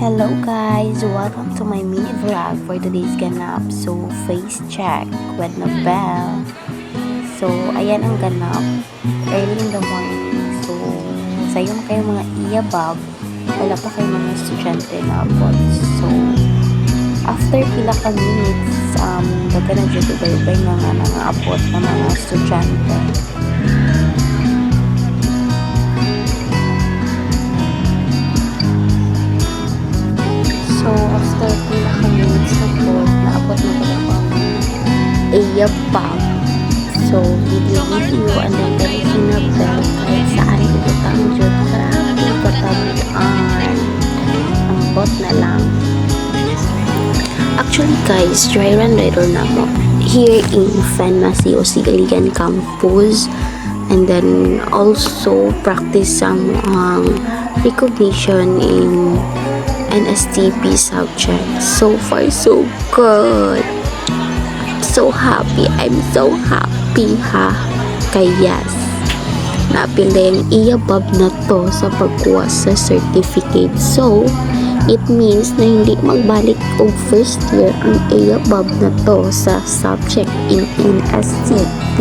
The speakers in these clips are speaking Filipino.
Hello guys! Welcome to my mini vlog for today's ganap. So, face check with Nobel. So, ayan ang ganap. Early in the morning. So, sayo na kayo mga iyabab. Wala pa kayo mga estudyante na abot. So, after pila ka minutes, daga na dyan ibay mga abot na mga estudyante. So, after pila ka minutes na po, naabot na pala po ang iyabab. So, video, and then dahil sinabel kahit saan ibutang dyan. Grabe, katabuan. Ang bot na lang. Actually guys, dry run rider na mo. Here in Fanmasi o Sigaligan Campus. And then also practice some recognition in NSTP subject. So far, so good. So happy. I'm so happy ha. Kaya yes, napila yung iyabab na to sa pagkuha sa certificate. So, it means na hindi magbalik o first year ang iyabab na to sa subject in NSTP.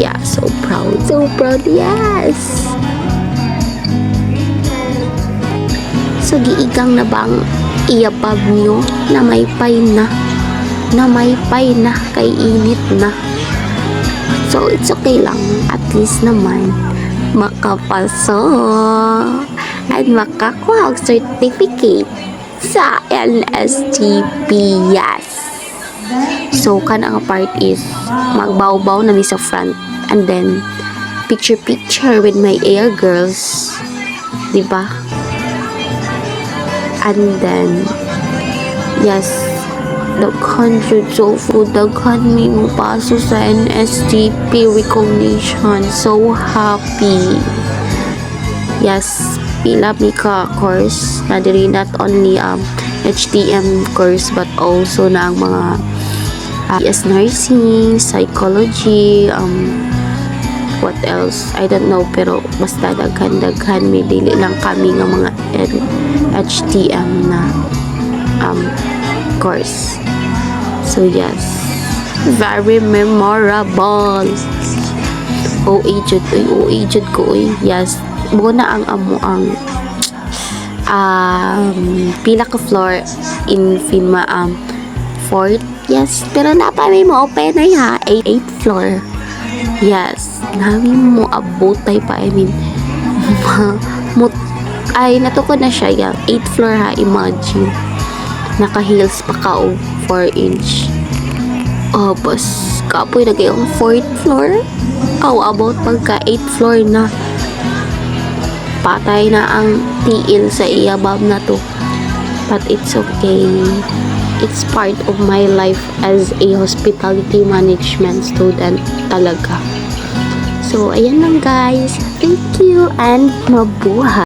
Yeah, so proud. So proud, yes! So, giigang na bang iyabab nyo na may pay na? Na may pay na, kay init na. So, it's okay lang. At least naman, makapasa at makakuha ang certificate sa NSTP. Yes! So, kanang part is magbaw-baw na mi sa front and then picture with my air girls. Diba? And then, yes, daghan mi mo paso sa NSTP recognition. So happy. Yes, pila mi ka course na diri not only HTM course but also na ang mga BS nursing, psychology, what else? I don't know, pero basta daghan may dili lang kami nga mga HTM na course. So yes, very memorable. OA jud ko oy. Yes, buo na ang amo ang pila ka floor in FINMA 4th. Yes, pero napa may mo open ay ha 8th floor. Yes, nami mo abotay pa, I mean ay natukod na siya. Yeah, 8th floor ha, imagine. Naka heels pa ka o 4-inch. Oh, bas kapoy na kayong 4th floor. Oh, about pagka 8th floor na. Patay na ang tiil sa iyabab na to. But it's okay. It's part of my life as a hospitality management student talaga. So, ayan lang guys. Thank you and mabuhay.